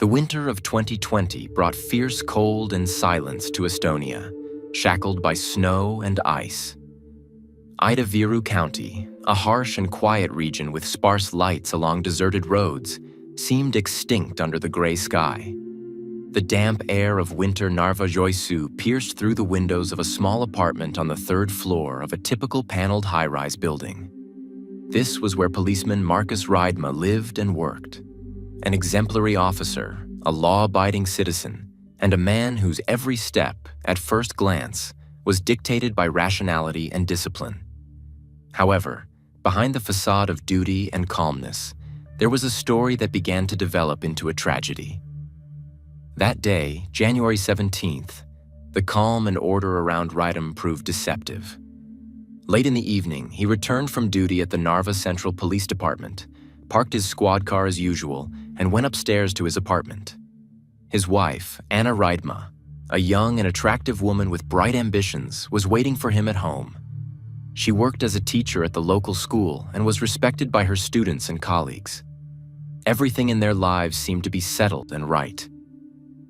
winter of 2020 brought fierce cold and silence to Estonia, shackled by snow and ice. Ida-Viru County, a harsh and quiet region with sparse lights along deserted roads, seemed extinct under the gray sky. The damp air of winter Narva Joisu pierced through the windows of a small apartment on the third floor of a typical paneled high-rise building. This was where policeman Markus Raidma lived and worked. An exemplary officer, a law-abiding citizen, and a man whose every step, at first glance, was dictated by rationality and discipline. However, behind the facade of duty and calmness, there was a story that began to develop into a tragedy. That day, January 17th, the calm and order around Raidma proved deceptive. Late in the evening, he returned from duty at the Narva Central Police Department, parked his squad car as usual, and went upstairs to his apartment. His wife, Anna Raidma, a young and attractive woman with bright ambitions, was waiting for him at home. She worked as a teacher at the local school and was respected by her students and colleagues. Everything in their lives seemed to be settled and right.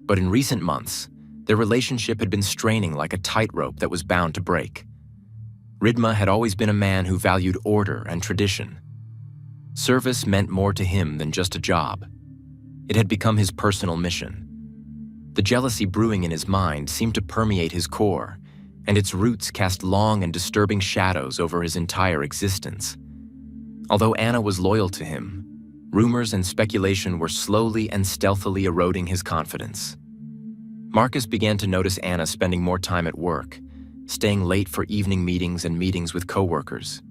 But in recent months, their relationship had been straining like a tightrope that was bound to break. Raidma had always been a man who valued order and tradition. Service meant more to him than just a job. It had become his personal mission. The jealousy brewing in his mind seemed to permeate his core, and its roots cast long and disturbing shadows over his entire existence. Although Anna was loyal to him, rumors and speculation were slowly and stealthily eroding his confidence. Markus began to notice Anna spending more time at work, staying late for evening meetings and meetings with coworkers.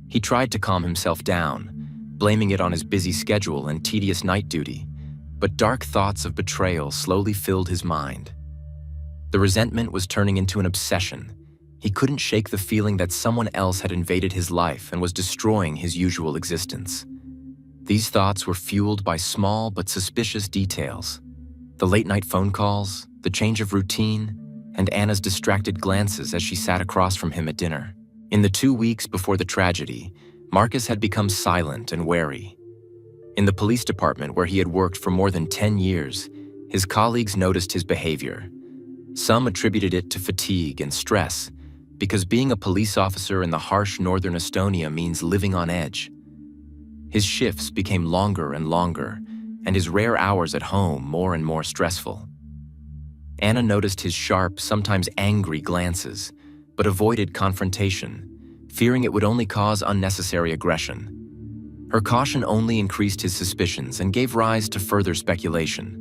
He tried to calm himself down, blaming it on his busy schedule and tedious night duty, but dark thoughts of betrayal slowly filled his mind. The resentment was turning into an obsession. He couldn't shake the feeling that someone else had invaded his life and was destroying his usual existence. These thoughts were fueled by small but suspicious details: the late-night phone calls, the change of routine, and Anna's distracted glances as she sat across from him at dinner. In the 2 weeks before the tragedy, Markus had become silent and wary. In the police department where he had worked for more than 10 years, his colleagues noticed his behavior. Some attributed it to fatigue and stress, because being a police officer in the harsh northern Estonia means living on edge. His shifts became longer and longer, and his rare hours at home more and more stressful. Anna noticed his sharp, sometimes angry glances, but avoided confrontation, fearing it would only cause unnecessary aggression. Her caution only increased his suspicions and gave rise to further speculation.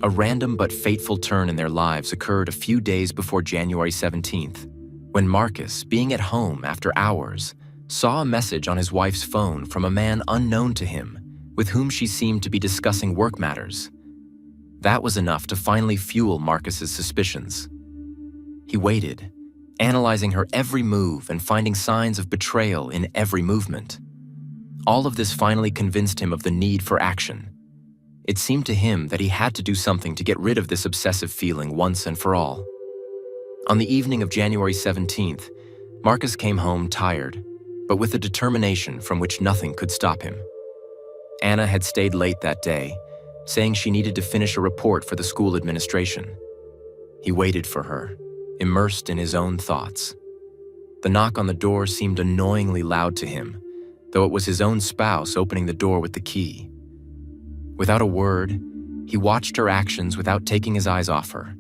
A random but fateful turn in their lives occurred a few days before January 17th, when Markus, being at home after hours, saw a message on his wife's phone from a man unknown to him, with whom she seemed to be discussing work matters. That was enough to finally fuel Markus's suspicions. He waited, analyzing her every move and finding signs of betrayal in every movement. All of this finally convinced him of the need for action. It seemed to him that he had to do something to get rid of this obsessive feeling once and for all. On the evening of January 17th, Markus came home tired, but with a determination from which nothing could stop him. Anna had stayed late that day, saying she needed to finish a report for the school administration. He waited for her, immersed in his own thoughts. The knock on the door seemed annoyingly loud to him, though it was his own spouse opening the door with the key. Without a word, he watched her actions without taking his eyes off her,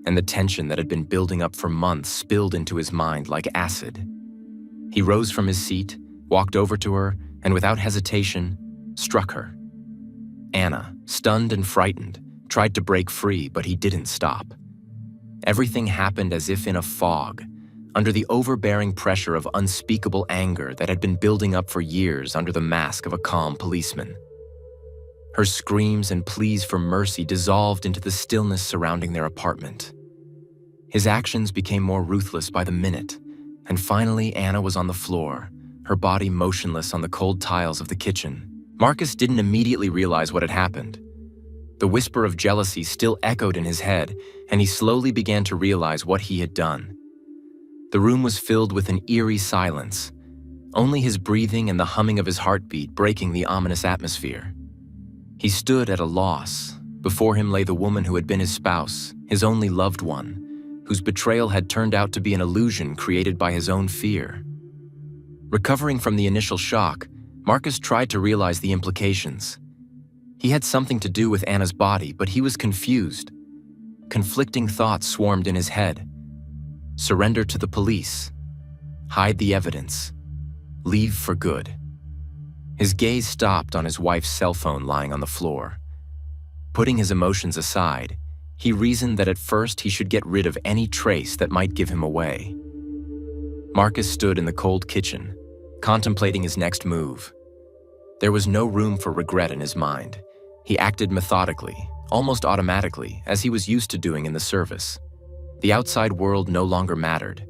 and the tension that had been building up for months spilled into his mind like acid. He rose from his seat, walked over to her, and without hesitation, struck her. Anna, stunned and frightened, tried to break free, but he didn't stop. Everything happened as if in a fog, under the overbearing pressure of unspeakable anger that had been building up for years under the mask of a calm policeman. Her screams and pleas for mercy dissolved into the stillness surrounding their apartment. His actions became more ruthless by the minute, and finally Anna was on the floor, her body motionless on the cold tiles of the kitchen. Markus didn't immediately realize what had happened. The whisper of jealousy still echoed in his head, and he slowly began to realize what he had done. The room was filled with an eerie silence, only his breathing and the humming of his heartbeat breaking the ominous atmosphere. He stood at a loss, Before him lay the woman who had been his spouse, his only loved one, whose betrayal had turned out to be an illusion created by his own fear. Recovering from the initial shock, Markus tried to realize the implications. He had something to do with Anna's body, but he was confused. Conflicting thoughts swarmed in his head. Surrender to the police. Hide the evidence. Leave for good. His gaze stopped on his wife's cell phone lying on the floor. Putting his emotions aside, he reasoned that at first he should get rid of any trace that might give him away. Markus stood in the cold kitchen, contemplating his next move. There was no room for regret in his mind. He acted methodically, almost automatically, as he was used to doing in the service. The outside world no longer mattered.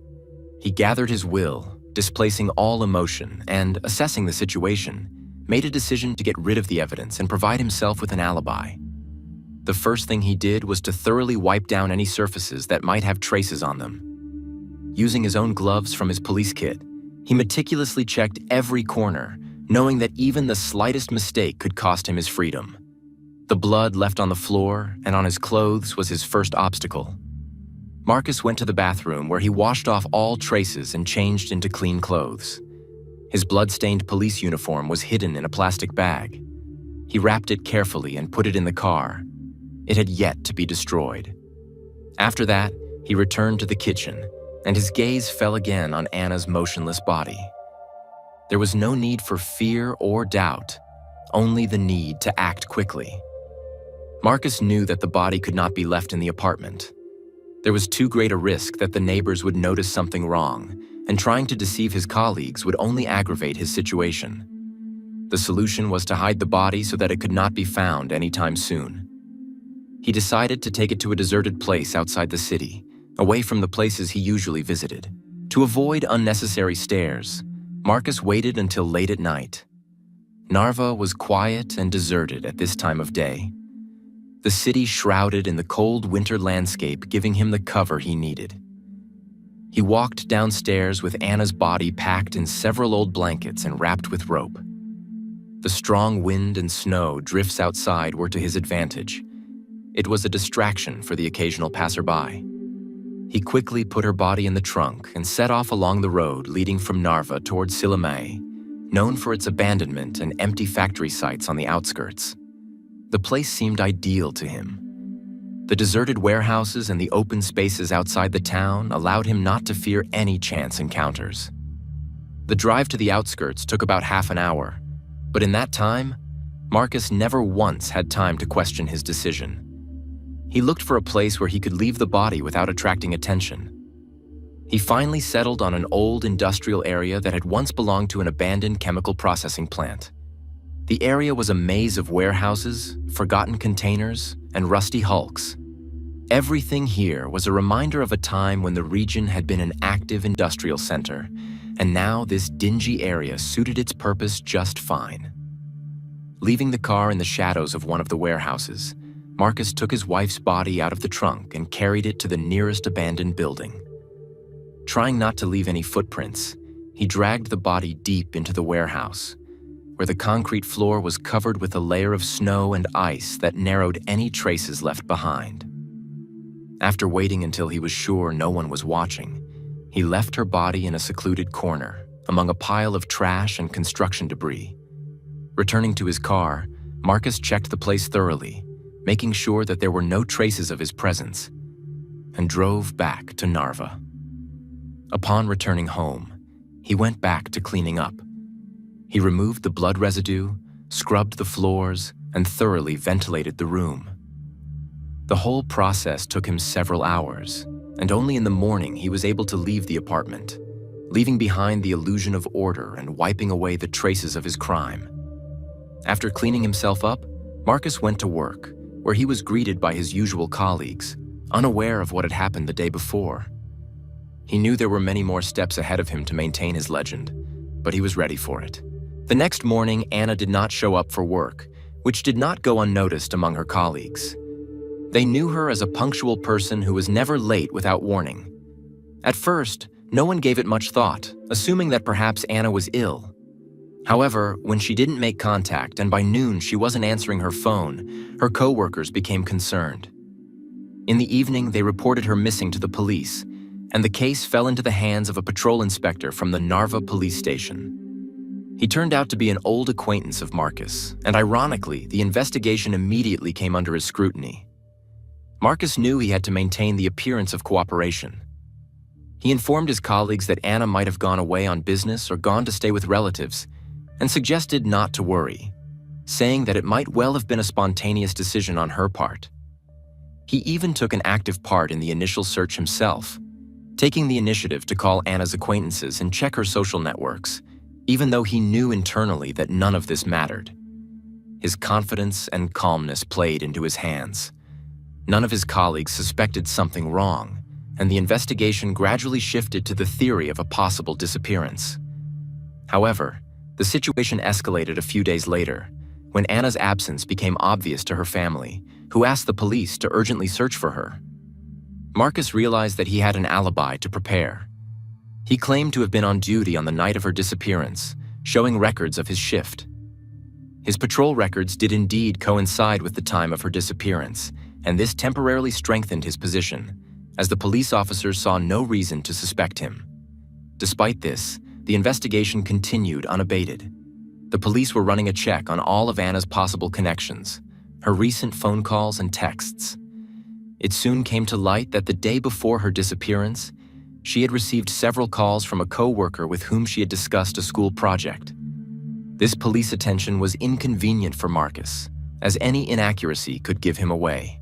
He gathered his will, displacing all emotion, and, assessing the situation, made a decision to get rid of the evidence and provide himself with an alibi. The first thing he did was to thoroughly wipe down any surfaces that might have traces on them. Using his own gloves from his police kit, he meticulously checked every corner, knowing that even the slightest mistake could cost him his freedom. The blood left on the floor and on his clothes was his first obstacle. Markus went to the bathroom where he washed off all traces and changed into clean clothes. His blood-stained police uniform was hidden in a plastic bag. He wrapped it carefully and put it in the car. It had yet to be destroyed. After that, he returned to the kitchen, and his gaze fell again on Anna's motionless body. There was no need for fear or doubt, only the need to act quickly. Markus knew that the body could not be left in the apartment. There was too great a risk that the neighbors would notice something wrong, and trying to deceive his colleagues would only aggravate his situation. The solution was to hide the body so that it could not be found anytime soon. He decided to take it to a deserted place outside the city, away from the places he usually visited. To avoid unnecessary stares, Markus waited until late at night. Narva was quiet and deserted at this time of day. The city shrouded in the cold winter landscape, giving him the cover he needed. He walked downstairs with Anna's body packed in several old blankets and wrapped with rope. The strong wind and snow drifts outside were to his advantage. It was a distraction for the occasional passerby. He quickly put her body in the trunk and set off along the road leading from Narva toward Sillamäe, known for its abandonment and empty factory sites on the outskirts. The place seemed ideal to him. The deserted warehouses and the open spaces outside the town allowed him not to fear any chance encounters. The drive to the outskirts took about half an hour, but in that time, Markus never once had time to question his decision. He looked for a place where he could leave the body without attracting attention. He finally settled on an old industrial area that had once belonged to an abandoned chemical processing plant. The area was a maze of warehouses, forgotten containers, and rusty hulks. Everything here was a reminder of a time when the region had been an active industrial center, and now this dingy area suited its purpose just fine. Leaving the car in the shadows of one of the warehouses, Markus took his wife's body out of the trunk and carried it to the nearest abandoned building. Trying not to leave any footprints, he dragged the body deep into the warehouse, where the concrete floor was covered with a layer of snow and ice that narrowed any traces left behind. After waiting until he was sure no one was watching, he left her body in a secluded corner, among a pile of trash and construction debris. Returning to his car, Markus checked the place thoroughly, making sure that there were no traces of his presence, and drove back to Narva. Upon returning home, he went back to cleaning up. He removed the blood residue, scrubbed the floors, and thoroughly ventilated the room. The whole process took him several hours, and only in the morning he was able to leave the apartment, leaving behind the illusion of order and wiping away the traces of his crime. After cleaning himself up, Markus went to work, where he was greeted by his usual colleagues, unaware of what had happened the day before. He knew there were many more steps ahead of him to maintain his legend, but he was ready for it. The next morning, Anna did not show up for work, which did not go unnoticed among her colleagues. They knew her as a punctual person who was never late without warning. At first, no one gave it much thought, assuming that perhaps Anna was ill. However, when she didn't make contact and by noon she wasn't answering her phone, her co-workers became concerned. In the evening, they reported her missing to the police, and the case fell into the hands of a patrol inspector from the Narva police station. He turned out to be an old acquaintance of Markus, and ironically, the investigation immediately came under his scrutiny. Markus knew he had to maintain the appearance of cooperation. He informed his colleagues that Anna might have gone away on business or gone to stay with relatives, and suggested not to worry, saying that it might well have been a spontaneous decision on her part. He even took an active part in the initial search himself, taking the initiative to call Anna's acquaintances and check her social networks, even though he knew internally that none of this mattered. His confidence and calmness played into his hands. None of his colleagues suspected something wrong, and the investigation gradually shifted to the theory of a possible disappearance. However, the situation escalated a few days later, when Anna's absence became obvious to her family, who asked the police to urgently search for her. Markus realized that he had an alibi to prepare. He claimed to have been on duty on the night of her disappearance, showing records of his shift. His patrol records did indeed coincide with the time of her disappearance, and this temporarily strengthened his position, as the police officers saw no reason to suspect him. Despite this, the investigation continued unabated. The police were running a check on all of Anna's possible connections, her recent phone calls and texts. It soon came to light that the day before her disappearance, she had received several calls from a co-worker with whom she had discussed a school project. This police attention was inconvenient for Markus, as any inaccuracy could give him away.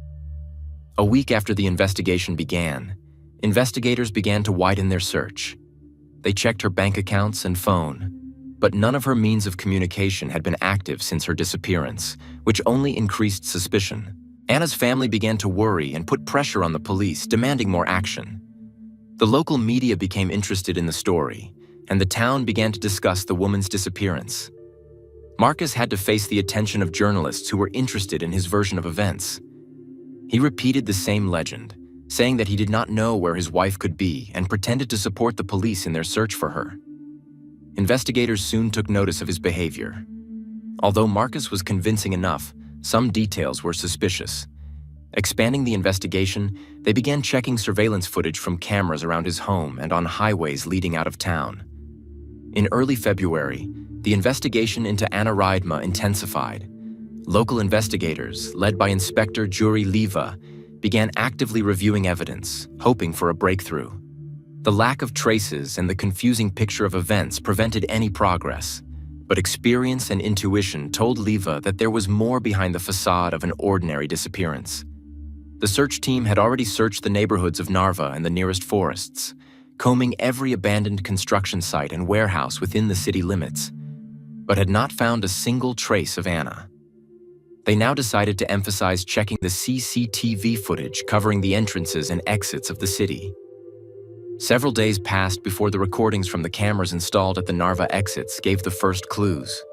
A week after the investigation began, investigators began to widen their search. They checked her bank accounts and phone, but none of her means of communication had been active since her disappearance, which only increased suspicion. Anna's family began to worry and put pressure on the police, demanding more action. The local media became interested in the story, and the town began to discuss the woman's disappearance. Markus had to face the attention of journalists who were interested in his version of events. He repeated the same legend, saying that he did not know where his wife could be and pretended to support the police in their search for her. Investigators soon took notice of his behavior. Although Markus was convincing enough, some details were suspicious. Expanding the investigation, they began checking surveillance footage from cameras around his home and on highways leading out of town. In early February, the investigation into Anna Raidma intensified. Local investigators, led by Inspector Juri Leva, began actively reviewing evidence, hoping for a breakthrough. The lack of traces and the confusing picture of events prevented any progress, but experience and intuition told Leva that there was more behind the facade of an ordinary disappearance. The search team had already searched the neighborhoods of Narva and the nearest forests, combing every abandoned construction site and warehouse within the city limits, but had not found a single trace of Anna. They now decided to emphasize checking the CCTV footage covering the entrances and exits of the city. Several days passed before the recordings from the cameras installed at the Narva exits gave the first clues.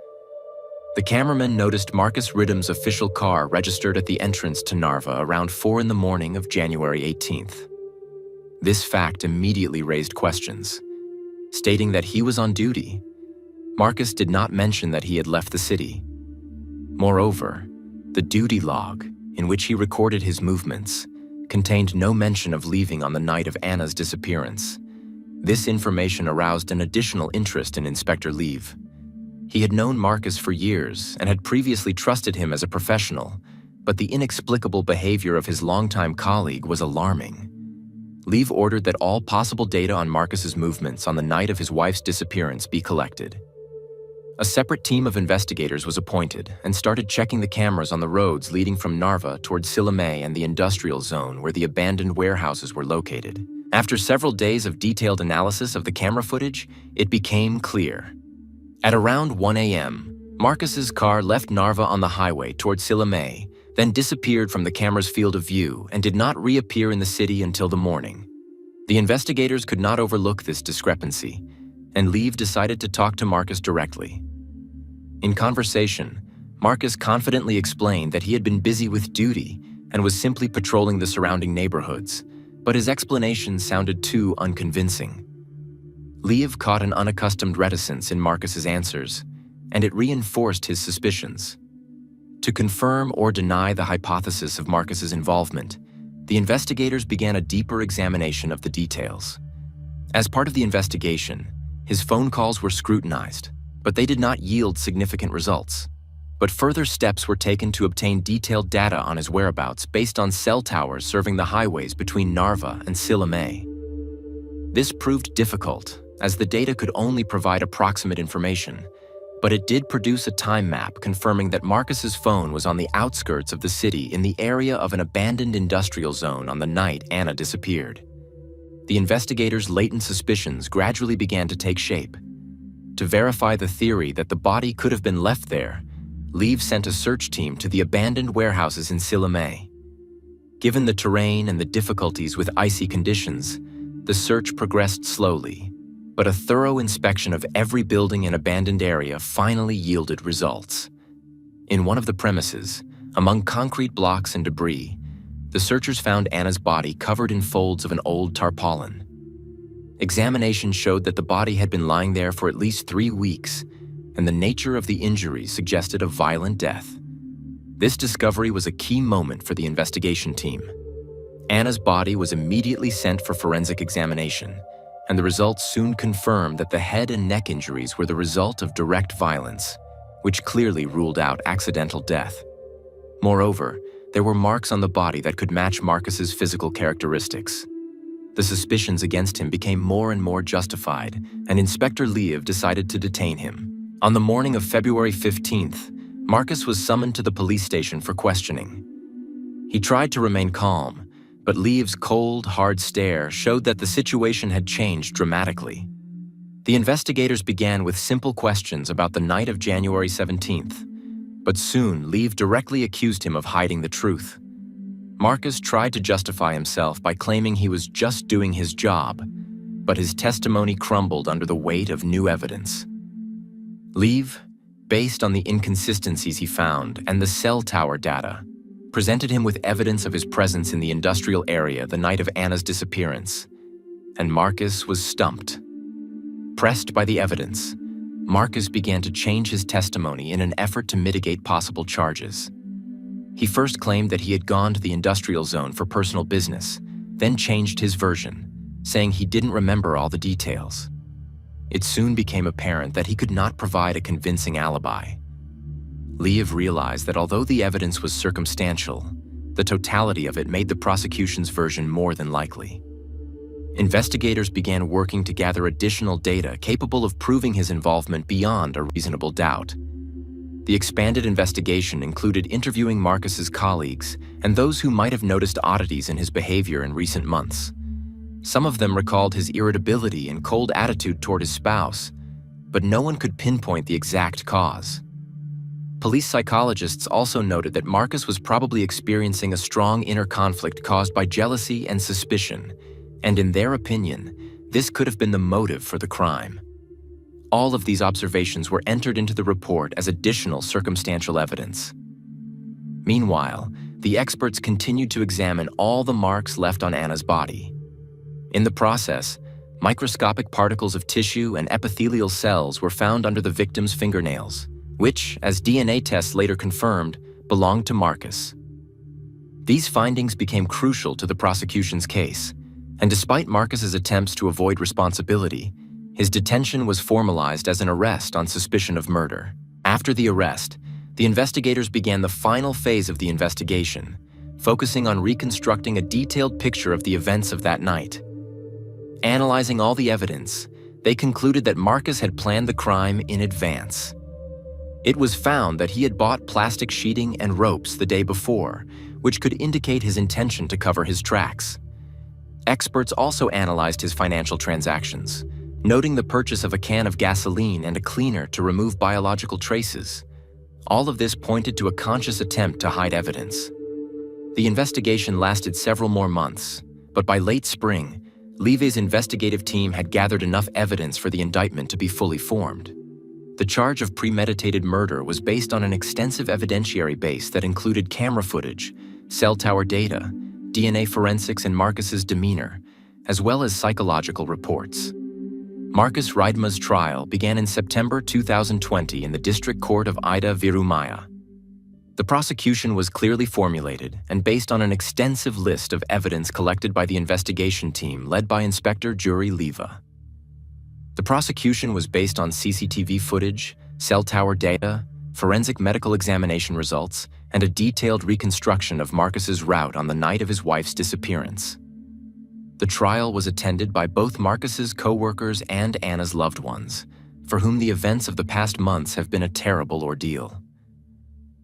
The cameraman noticed Markus Raidma's official car registered at the entrance to Narva around 4 in the morning of January 18th. This fact immediately raised questions, stating that he was on duty. Markus did not mention that he had left the city. Moreover, the duty log, in which he recorded his movements, contained no mention of leaving on the night of Anna's disappearance. This information aroused an additional interest in Inspector Leva. He had known Markus for years and had previously trusted him as a professional, but the inexplicable behavior of his longtime colleague was alarming. Leva ordered that all possible data on Markus's movements on the night of his wife's disappearance be collected. A separate team of investigators was appointed and started checking the cameras on the roads leading from Narva towards Siloame and the industrial zone where the abandoned warehouses were located. After several days of detailed analysis of the camera footage, it became clear. At around 1 a.m., Markus's car left Narva on the highway towards Siloame, then disappeared from the camera's field of view and did not reappear in the city until the morning. The investigators could not overlook this discrepancy, and Leva decided to talk to Markus directly. In conversation, Markus confidently explained that he had been busy with duty and was simply patrolling the surrounding neighborhoods, but his explanation sounded too unconvincing. Leva caught an unaccustomed reticence in Markus's answers, and it reinforced his suspicions. To confirm or deny the hypothesis of Markus's involvement, the investigators began a deeper examination of the details. As part of the investigation, his phone calls were scrutinized, but they did not yield significant results. But further steps were taken to obtain detailed data on his whereabouts based on cell towers serving the highways between Narva and Sillamäe. This proved difficult, as the data could only provide approximate information, but it did produce a time map confirming that Markus's phone was on the outskirts of the city in the area of an abandoned industrial zone on the night Anna disappeared. The investigators' latent suspicions gradually began to take shape. To verify the theory that the body could have been left there, Liev sent a search team to the abandoned warehouses in Sillamäe. Given the terrain and the difficulties with icy conditions, the search progressed slowly, but a thorough inspection of every building and abandoned area finally yielded results. In one of the premises, among concrete blocks and debris, the searchers found Anna's body covered in folds of an old tarpaulin. Examination showed that the body had been lying there for at least 3 weeks, and the nature of the injuries suggested a violent death. This discovery was a key moment for the investigation team. Anna's body was immediately sent for forensic examination, and the results soon confirmed that the head and neck injuries were the result of direct violence, which clearly ruled out accidental death. Moreover, there were marks on the body that could match Markus's physical characteristics. The suspicions against him became more and more justified, and Inspector Liev decided to detain him. On the morning of February 15th, Markus was summoned to the police station for questioning. He tried to remain calm, but Liev's cold, hard stare showed that the situation had changed dramatically. The investigators began with simple questions about the night of January 17th, but soon Liev directly accused him of hiding the truth. Markus tried to justify himself by claiming he was just doing his job, but his testimony crumbled under the weight of new evidence. Liev, based on the inconsistencies he found and the cell tower data, presented him with evidence of his presence in the industrial area the night of Anna's disappearance, and Markus was stumped. Pressed by the evidence, Markus began to change his testimony in an effort to mitigate possible charges. He first claimed that he had gone to the industrial zone for personal business, then changed his version, saying he didn't remember all the details. It soon became apparent that he could not provide a convincing alibi. Liev realized that although the evidence was circumstantial, the totality of it made the prosecution's version more than likely. Investigators began working to gather additional data capable of proving his involvement beyond a reasonable doubt. The expanded investigation included interviewing Markus's colleagues and those who might have noticed oddities in his behavior in recent months. Some of them recalled his irritability and cold attitude toward his spouse, but no one could pinpoint the exact cause. Police psychologists also noted that Markus was probably experiencing a strong inner conflict caused by jealousy and suspicion, and in their opinion, this could have been the motive for the crime. All of these observations were entered into the report as additional circumstantial evidence. Meanwhile, the experts continued to examine all the marks left on Anna's body. In the process, microscopic particles of tissue and epithelial cells were found under the victim's fingernails, which, as DNA tests later confirmed, belonged to Markus. These findings became crucial to the prosecution's case, and despite Markus's attempts to avoid responsibility, his detention was formalized as an arrest on suspicion of murder. After the arrest, the investigators began the final phase of the investigation, focusing on reconstructing a detailed picture of the events of that night. Analyzing all the evidence, they concluded that Markus had planned the crime in advance. It was found that he had bought plastic sheeting and ropes the day before, which could indicate his intention to cover his tracks. Experts also analyzed his financial transactions, noting the purchase of a can of gasoline and a cleaner to remove biological traces. All of this pointed to a conscious attempt to hide evidence. The investigation lasted several more months, but by late spring, Lieve's investigative team had gathered enough evidence for the indictment to be fully formed. The charge of premeditated murder was based on an extensive evidentiary base that included camera footage, cell tower data, DNA forensics, and Markus's demeanor, as well as psychological reports. Markus Raidma's trial began in September 2020 in the District Court of Ida Virumaya. The prosecution was clearly formulated and based on an extensive list of evidence collected by the investigation team led by Inspector Jury Leva. The prosecution was based on CCTV footage, cell tower data, forensic medical examination results, and a detailed reconstruction of Markus's route on the night of his wife's disappearance. The trial was attended by both Markus's co-workers and Anna's loved ones, for whom the events of the past months have been a terrible ordeal.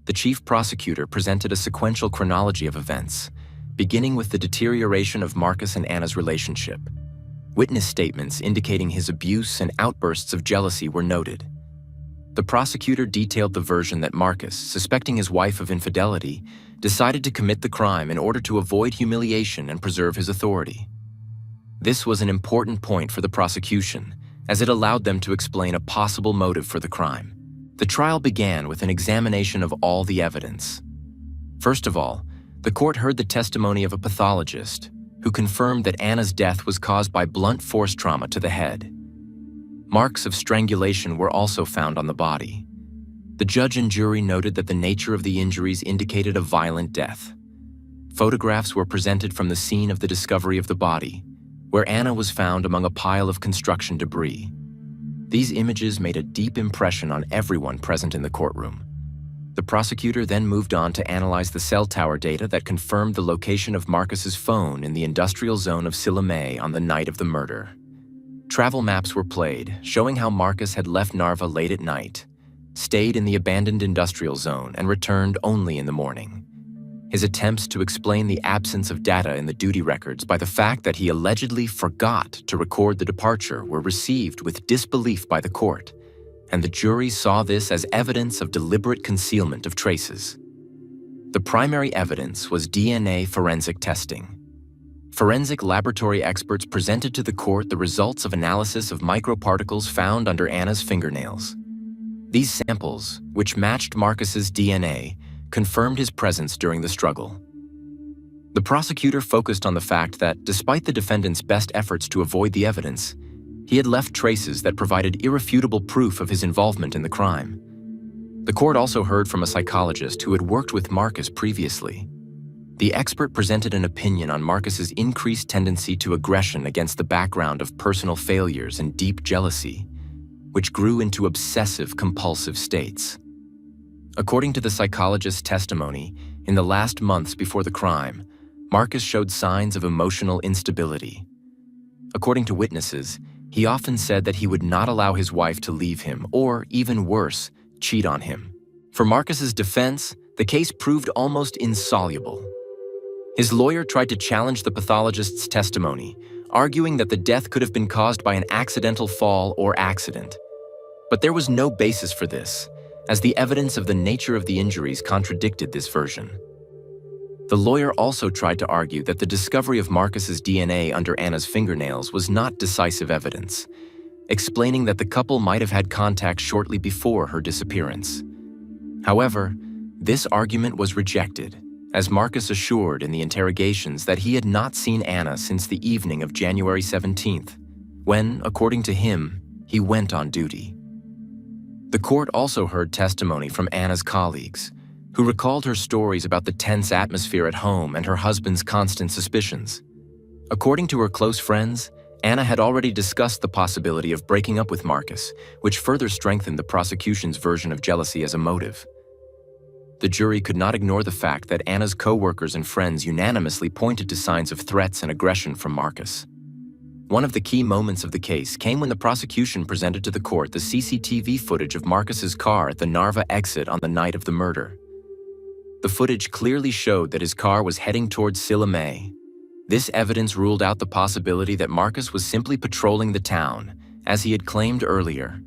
The chief prosecutor presented a sequential chronology of events, beginning with the deterioration of Markus and Anna's relationship. Witness statements indicating his abuse and outbursts of jealousy were noted. The prosecutor detailed the version that Markus, suspecting his wife of infidelity, decided to commit the crime in order to avoid humiliation and preserve his authority. This was an important point for the prosecution, as it allowed them to explain a possible motive for the crime. The trial began with an examination of all the evidence. First of all, the court heard the testimony of a pathologist who confirmed that Anna's death was caused by blunt force trauma to the head. Marks of strangulation were also found on the body. The judge and jury noted that the nature of the injuries indicated a violent death. Photographs were presented from the scene of the discovery of the body, where Anna was found among a pile of construction debris. These images made a deep impression on everyone present in the courtroom. The prosecutor then moved on to analyze the cell tower data that confirmed the location of Markus's phone in the industrial zone of Siloamé on the night of the murder. Travel maps were played, showing how Markus had left Narva late at night, stayed in the abandoned industrial zone, and returned only in the morning. His attempts to explain the absence of data in the duty records by the fact that he allegedly forgot to record the departure were received with disbelief by the court, and the jury saw this as evidence of deliberate concealment of traces. The primary evidence was DNA forensic testing. Forensic laboratory experts presented to the court the results of analysis of microparticles found under Anna's fingernails. These samples, which matched Markus's DNA, confirmed his presence during the struggle. The prosecutor focused on the fact that, despite the defendant's best efforts to avoid the evidence, he had left traces that provided irrefutable proof of his involvement in the crime. The court also heard from a psychologist who had worked with Markus previously. The expert presented an opinion on Markus's increased tendency to aggression against the background of personal failures and deep jealousy, which grew into obsessive compulsive states. According to the psychologist's testimony, in the last months before the crime, Markus showed signs of emotional instability. According to witnesses, he often said that he would not allow his wife to leave him or, even worse, cheat on him. For Markus's defense, the case proved almost insoluble. His lawyer tried to challenge the pathologist's testimony, arguing that the death could have been caused by an accidental fall or accident. But there was no basis for this, as the evidence of the nature of the injuries contradicted this version. The lawyer also tried to argue that the discovery of Markus's DNA under Anna's fingernails was not decisive evidence, explaining that the couple might have had contact shortly before her disappearance. However, this argument was rejected, as Markus assured in the interrogations that he had not seen Anna since the evening of January 17th, when, according to him, he went on duty. The court also heard testimony from Anna's colleagues, who recalled her stories about the tense atmosphere at home and her husband's constant suspicions. According to her close friends, Anna had already discussed the possibility of breaking up with Markus, which further strengthened the prosecution's version of jealousy as a motive. The jury could not ignore the fact that Anna's co-workers and friends unanimously pointed to signs of threats and aggression from Markus. One of the key moments of the case came when the prosecution presented to the court the CCTV footage of Markus's car at the Narva exit on the night of the murder. The footage clearly showed that his car was heading towards Siloamé. This evidence ruled out the possibility that Markus was simply patrolling the town, as he had claimed earlier.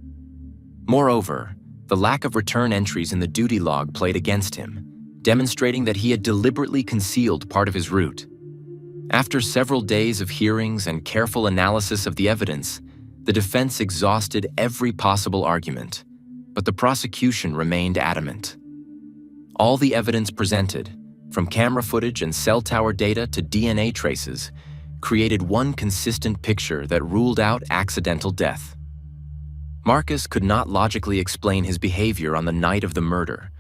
Moreover, the lack of return entries in the duty log played against him, demonstrating that he had deliberately concealed part of his route. After several days of hearings and careful analysis of the evidence, the defense exhausted every possible argument, but the prosecution remained adamant. All the evidence presented, from camera footage and cell tower data to DNA traces, created one consistent picture that ruled out accidental death. Markus could not logically explain his behavior on the night of the murder,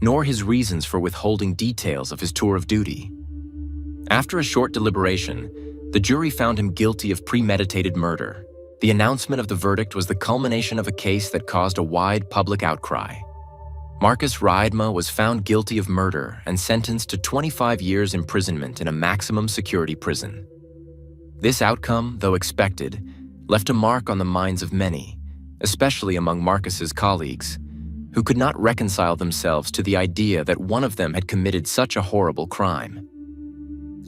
nor his reasons for withholding details of his tour of duty. After a short deliberation, the jury found him guilty of premeditated murder. The announcement of the verdict was the culmination of a case that caused a wide public outcry. Markus Raidma was found guilty of murder and sentenced to 25 years imprisonment in a maximum security prison. This outcome, though expected, left a mark on the minds of many, especially among Markus's colleagues, who could not reconcile themselves to the idea that one of them had committed such a horrible crime.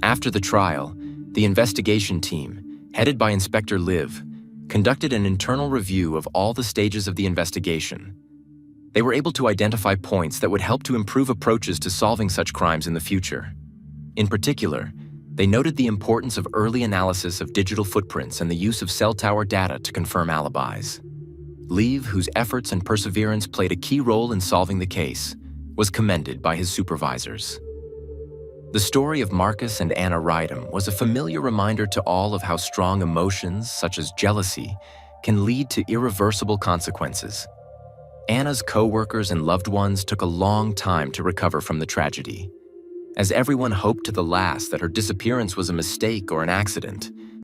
After the trial, the investigation team, headed by Inspector Liv, conducted an internal review of all the stages of the investigation. They were able to identify points that would help to improve approaches to solving such crimes in the future. In particular, they noted the importance of early analysis of digital footprints and the use of cell tower data to confirm alibis. Liv, whose efforts and perseverance played a key role in solving the case, was commended by his supervisors. The story of Markus and Anna Raidma was a familiar reminder to all of how strong emotions, such as jealousy, can lead to irreversible consequences. Anna's co-workers and loved ones took a long time to recover from the tragedy. As everyone hoped to the last that her disappearance was a mistake or an accident,